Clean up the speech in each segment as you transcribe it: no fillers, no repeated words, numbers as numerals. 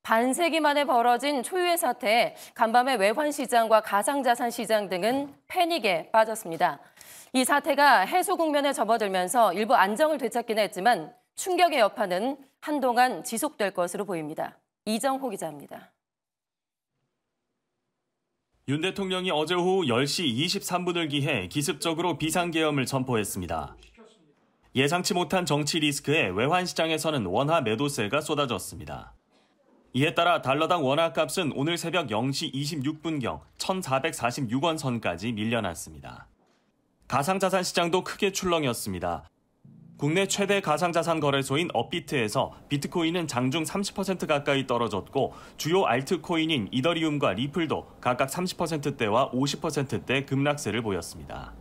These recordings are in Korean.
반세기 만에 벌어진 초유의 사태에 간밤에 외환시장과 가상자산 시장 등은 패닉에 빠졌습니다. 이 사태가 해소 국면에 접어들면서 일부 안정을 되찾긴 했지만 충격의 여파는 한동안 지속될 것으로 보입니다. 이정호 기자입니다. 윤 대통령이 어제 오후 10시 23분을 기해 기습적으로 비상계엄을 선포했습니다. 예상치 못한 정치 리스크에 외환시장에서는 원화 매도세가 쏟아졌습니다. 이에 따라 달러당 원화값은 오늘 새벽 0시 26분경 1,446원 선까지 밀려났습니다. 가상자산 시장도 크게 출렁였습니다. 국내 최대 가상자산 거래소인 업비트에서 비트코인은 장중 30% 가까이 떨어졌고 주요 알트코인인 이더리움과 리플도 각각 30%대와 50%대 급락세를 보였습니다.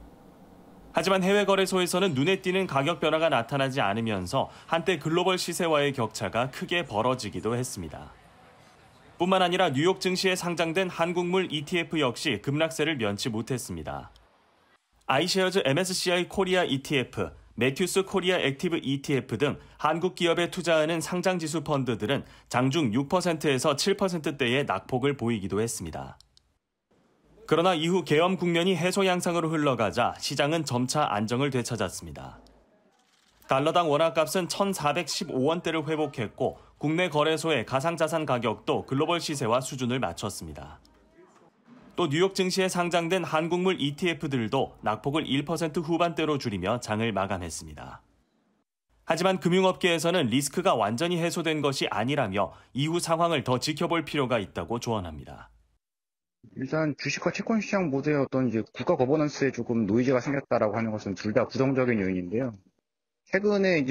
하지만 해외 거래소에서는 눈에 띄는 가격 변화가 나타나지 않으면서 한때 글로벌 시세와의 격차가 크게 벌어지기도 했습니다. 뿐만 아니라 뉴욕 증시에 상장된 한국물 ETF 역시 급락세를 면치 못했습니다. 아이셰어즈 MSCI 코리아 ETF, 매튜스 코리아 액티브 ETF 등 한국 기업에 투자하는 상장지수 펀드들은 장중 6%에서 7%대의 낙폭을 보이기도 했습니다. 그러나 이후 계엄 국면이 해소 양상으로 흘러가자 시장은 점차 안정을 되찾았습니다. 달러당 원화값은 1,415원대를 회복했고 국내 거래소의 가상자산 가격도 글로벌 시세와 수준을 맞췄습니다. 또 뉴욕 증시에 상장된 한국물 ETF들도 낙폭을 1% 후반대로 줄이며 장을 마감했습니다. 하지만 금융업계에서는 리스크가 완전히 해소된 것이 아니라며 이후 상황을 더 지켜볼 필요가 있다고 조언합니다. 일단 주식과 채권 시장 모두의 어떤 국가 거버넌스에 조금 노이즈가 생겼다라고 하는 것은 둘 다 부정적인 요인인데요. 최근에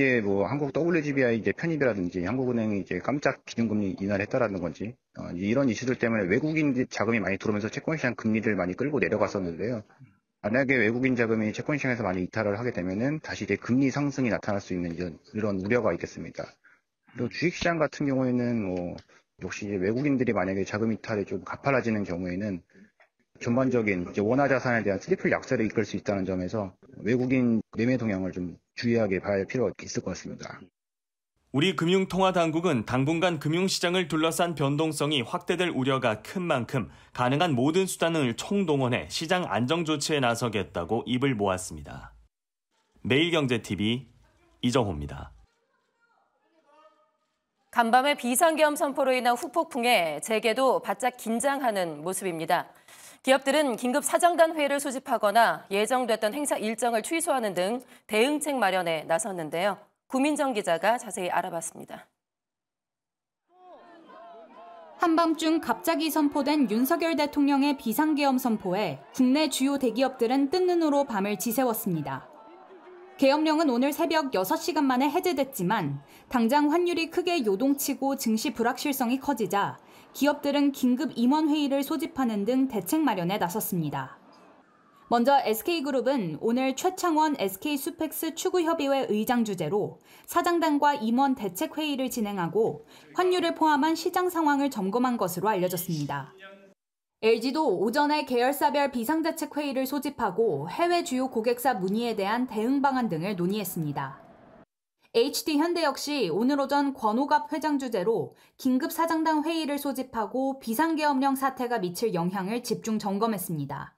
한국 WGBI 편입이라든지 한국은행이 깜짝 기준금리 인하를 했다라는 건지 이런 이슈들 때문에 외국인 자금이 많이 들어오면서 채권 시장 금리를 많이 끌고 내려갔었는데요. 만약에 외국인 자금이 채권 시장에서 많이 이탈을 하게 되면은 다시 금리 상승이 나타날 수 있는 이런 우려가 있겠습니다. 그리고 주식 시장 같은 경우에는 역시 외국인들이 만약에 자금 이탈이 좀 가팔라지는 경우에는 전반적인 원화 자산에 대한 트리플 약세를 이끌 수 있다는 점에서 외국인 매매 동향을 좀 주의하게 봐야 할 필요가 있을 것 같습니다. 우리 금융통화당국은 당분간 금융시장을 둘러싼 변동성이 확대될 우려가 큰 만큼 가능한 모든 수단을 총동원해 시장 안정 조치에 나서겠다고 입을 모았습니다. 매일경제TV 이정호입니다. 간밤에 비상계엄 선포로 인한 후폭풍에 재계도 바짝 긴장하는 모습입니다. 기업들은 긴급 사장단 회의를 소집하거나 예정됐던 행사 일정을 취소하는 등 대응책 마련에 나섰는데요. 구민정 기자가 자세히 알아봤습니다. 한밤중 갑자기 선포된 윤석열 대통령의 비상계엄 선포에 국내 주요 대기업들은 뜬 눈으로 밤을 지새웠습니다. 계엄령은 오늘 새벽 6시간 만에 해제됐지만 당장 환율이 크게 요동치고 증시 불확실성이 커지자 기업들은 긴급 임원회의를 소집하는 등 대책 마련에 나섰습니다. 먼저 SK그룹은 오늘 최창원 SK수펙스 추구협의회 의장 주재로 사장단과 임원 대책회의를 진행하고 환율을 포함한 시장 상황을 점검한 것으로 알려졌습니다. LG도 오전에 계열사별 비상대책회의를 소집하고 해외 주요 고객사 문의에 대한 대응 방안 등을 논의했습니다. HD현대 역시 오늘 오전 권오갑 회장 주재로 긴급 사장단 회의를 소집하고 비상계엄령 사태가 미칠 영향을 집중 점검했습니다.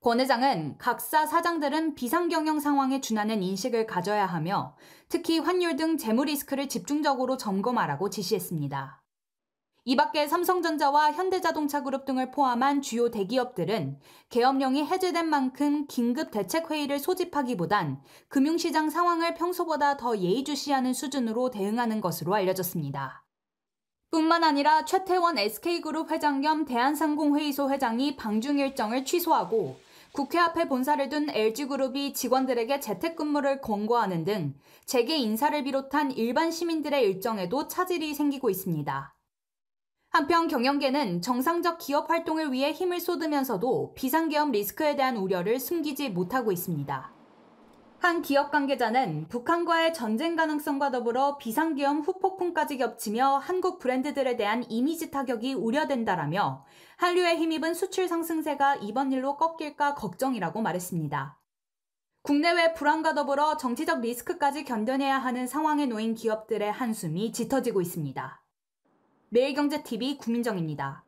권 회장은 각사 사장들은 비상경영 상황에 준하는 인식을 가져야 하며 특히 환율 등 재무 리스크를 집중적으로 점검하라고 지시했습니다. 이 밖에 삼성전자와 현대자동차그룹 등을 포함한 주요 대기업들은 계엄령이 해제된 만큼 긴급 대책회의를 소집하기보단 금융시장 상황을 평소보다 더 예의주시하는 수준으로 대응하는 것으로 알려졌습니다. 뿐만 아니라 최태원 SK그룹 회장 겸 대한상공회의소 회장이 방중 일정을 취소하고 국회 앞에 본사를 둔 LG그룹이 직원들에게 재택근무를 권고하는 등 재계 인사를 비롯한 일반 시민들의 일정에도 차질이 생기고 있습니다. 한편 경영계는 정상적 기업 활동을 위해 힘을 쏟으면서도 비상계엄 리스크에 대한 우려를 숨기지 못하고 있습니다. 한 기업 관계자는 북한과의 전쟁 가능성과 더불어 비상계엄 후폭풍까지 겹치며 한국 브랜드들에 대한 이미지 타격이 우려된다라며 한류에 힘입은 수출 상승세가 이번 일로 꺾일까 걱정이라고 말했습니다. 국내외 불안과 더불어 정치적 리스크까지 견뎌내야 하는 상황에 놓인 기업들의 한숨이 짙어지고 있습니다. 매일경제TV 구민정입니다.